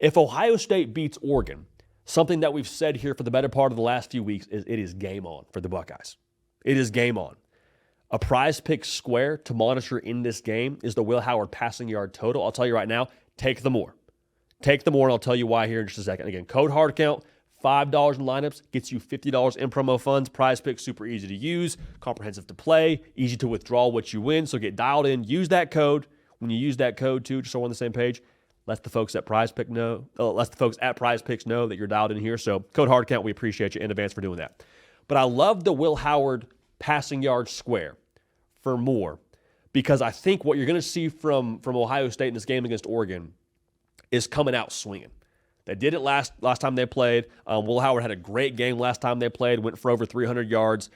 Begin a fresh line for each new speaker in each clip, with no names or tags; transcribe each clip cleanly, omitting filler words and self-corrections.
If Ohio State beats Oregon, something that we've said here for the better part of the last few weeks is it is game on for the Buckeyes. It is game on. A PrizePicks square to monitor in this game is the Will Howard passing yard total. I'll tell you right now, take the more. Take the more, and I'll tell you why here in just a second. Again, code HARDCOUNT, $5 in lineups, gets you $50 in promo funds. PrizePicks, super easy to use, comprehensive to play, easy to withdraw what you win. So get dialed in, use that code. When you use that code too, just so we're on the same page, let the folks at PrizePicks know that you're dialed in here. So code HARDCOUNT, we appreciate you in advance for doing that. But I love the Will Howard passing yard square for more, because I think what you're going to see from Ohio State in this game against Oregon is coming out swinging. They did it last time they played. Will Howard had a great game last time they played, went for over 300 yards.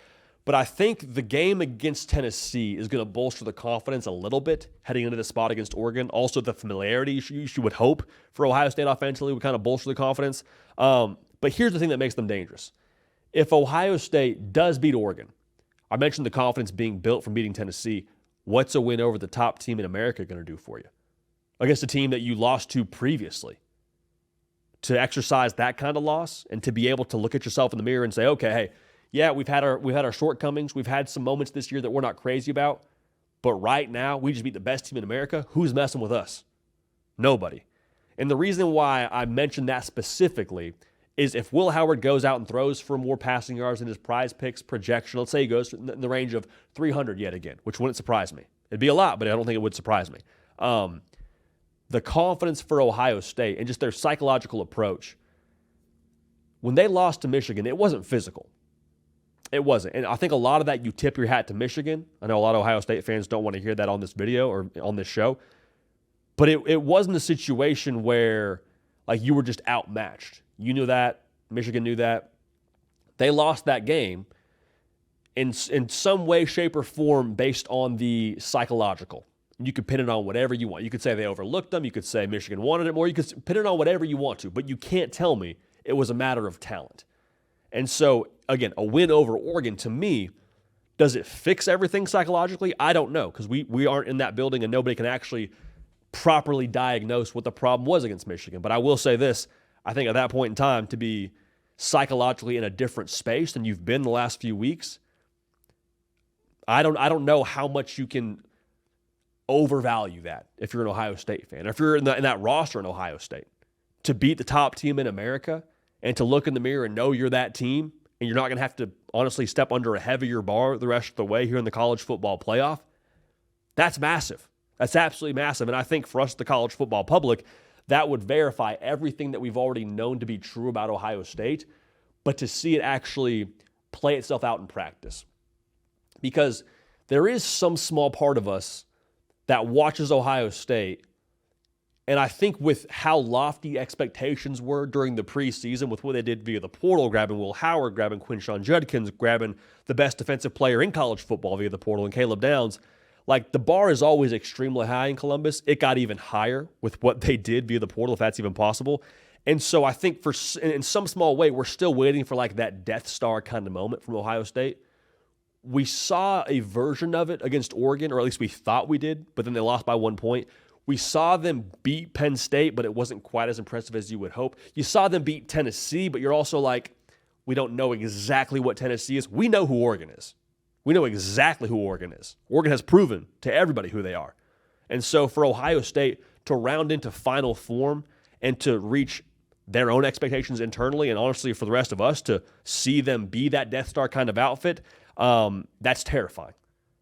But I think the game against Tennessee is going to bolster the confidence a little bit heading into the spot against Oregon. Also, the familiarity you would hope for Ohio State offensively would kind of bolster the confidence. But here's the thing that makes them dangerous. If Ohio State does beat Oregon, I mentioned the confidence being built from beating Tennessee. What's a win over the top team in America going to do for you? Against a team that you lost to previously. To exercise that kind of loss and to be able to look at yourself in the mirror and say, okay, hey, yeah, we've had our shortcomings. We've had some moments this year that we're not crazy about. But right now, we just beat the best team in America. Who's messing with us? Nobody. And the reason why I mentioned that specifically is if Will Howard goes out and throws for more passing yards in his PrizePicks projection, let's say he goes in the range of 300 yet again, which wouldn't surprise me. It'd be a lot, but I don't think it would surprise me. The confidence for Ohio State and just their psychological approach, when they lost to Michigan, it wasn't physical. It wasn't. And I think a lot of that you tip your hat to Michigan. I know a lot of Ohio State fans don't want to hear that on this video or on this show. But it wasn't a situation where like you were just outmatched. You knew that. Michigan knew that. They lost that game in some way, shape, or form based on the psychological. You could pin it on whatever you want. You could say they overlooked them. You could say Michigan wanted it more. You could pin it on whatever you want to. But you can't tell me it was a matter of talent. And so, again, a win over Oregon, to me, does it fix everything psychologically? I don't know, because we aren't in that building and nobody can actually properly diagnose what the problem was against Michigan. But I will say this. I think at that point in time, to be psychologically in a different space than you've been the last few weeks, I don't know how much you can overvalue that if you're an Ohio State fan. If you're in that roster in Ohio State, to beat the top team in America and to look in the mirror and know you're that team and you're not going to have to honestly step under a heavier bar the rest of the way here in the college football playoff, that's massive. That's absolutely massive. And I think for us, the college football public, that would verify everything that we've already known to be true about Ohio State, but to see it actually play itself out in practice. Because there is some small part of us that watches Ohio State, and I think with how lofty expectations were during the preseason with what they did via the portal, grabbing Will Howard, grabbing Quinshon Judkins, grabbing the best defensive player in college football via the portal, and Caleb Downs, like the bar is always extremely high in Columbus. It got even higher with what they did via the portal, if that's even possible. And so I think in some small way, we're still waiting for like that Death Star kind of moment from Ohio State. We saw a version of it against Oregon, or at least we thought we did, but then they lost by 1 point. We saw them beat Penn State, but it wasn't quite as impressive as you would hope. You saw them beat Tennessee, but you're also like, we don't know exactly what Tennessee is. We know who Oregon is. We know exactly who Oregon is. Oregon has proven to everybody who they are. And so for Ohio State to round into final form and to reach their own expectations internally, and honestly for the rest of us to see them be that Death Star kind of outfit, that's terrifying.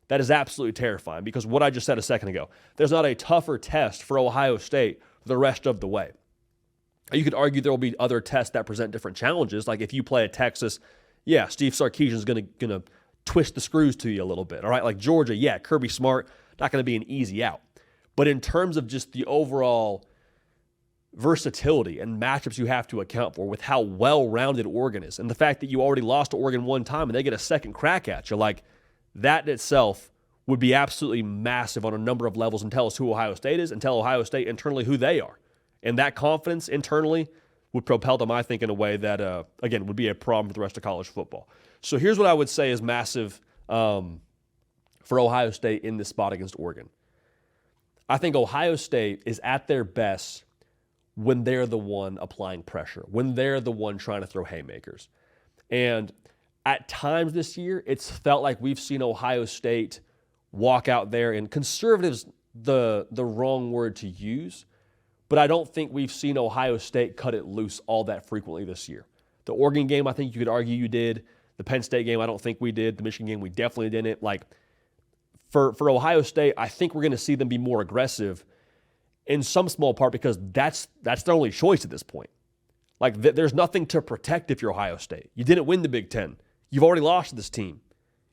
That is absolutely terrifying, because what I just said a second ago, there's not a tougher test for Ohio State the rest of the way. You could argue there will be other tests that present different challenges. Like if you play at Texas, yeah, Steve Sarkisian is going to twist the screws to you a little bit. All right, like Georgia, yeah, Kirby Smart, not going to be an easy out. But in terms of just the overall versatility and matchups you have to account for with how well-rounded Oregon is, and the fact that you already lost to Oregon one time and they get a second crack at you, like that in itself would be absolutely massive on a number of levels and tell us who Ohio State is and tell Ohio State internally who they are. And that confidence internally would propel them, I think, in a way that, again, would be a problem for the rest of college football. So here's what I would say is massive for Ohio State in this spot against Oregon. I think Ohio State is at their best when they're the one applying pressure, when they're the one trying to throw haymakers. And at times this year, it's felt like we've seen Ohio State walk out there, and conservative's the wrong word to use, but I don't think we've seen Ohio State cut it loose all that frequently this year. The Oregon game, I think you could argue you did. The Penn State game, I don't think we did. The Michigan game, we definitely didn't. Like, for Ohio State, I think we're going to see them be more aggressive in some small part because that's their only choice at this point. Like, there's nothing to protect if you're Ohio State. You didn't win the Big Ten. You've already lost to this team.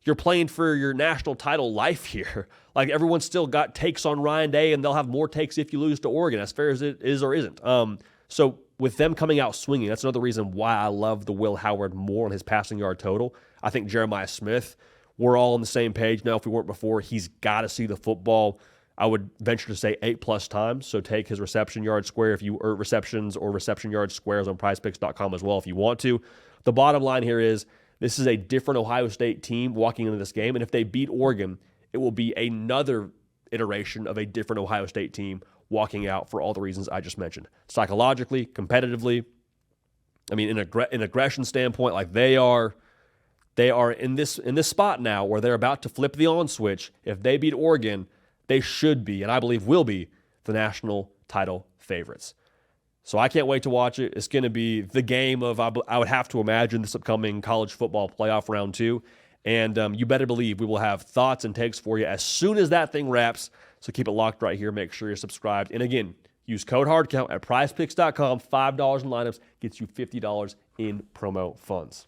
You're playing for your national title life here. Like, everyone's still got takes on Ryan Day, and they'll have more takes if you lose to Oregon, as fair as it is or isn't. So with them coming out swinging, that's another reason why I love the Will Howard more on his passing yard total. I think Jeremiah Smith, we're all on the same page now. If we weren't before, he's got to see the football. I would venture to say 8+ times. So take his reception yard square or receptions or reception yard squares on PrizePicks.com as well if you want to. The bottom line here is this is a different Ohio State team walking into this game, and if they beat Oregon, it will be another iteration of a different Ohio State team walking out for all the reasons I just mentioned. Psychologically, competitively, I mean, in aggression standpoint, like they are in this spot now where they're about to flip the on switch. If they beat Oregon, they should be, and I believe will be, the national title favorites. So I can't wait to watch it. It's going to be the game of, I would have to imagine, this upcoming college football playoff round 2. And you better believe we will have thoughts and takes for you as soon as that thing wraps. So keep it locked right here. Make sure you're subscribed. And again, use code HARDCOUNT at PrizePicks.com. $5 in lineups gets you $50 in promo funds.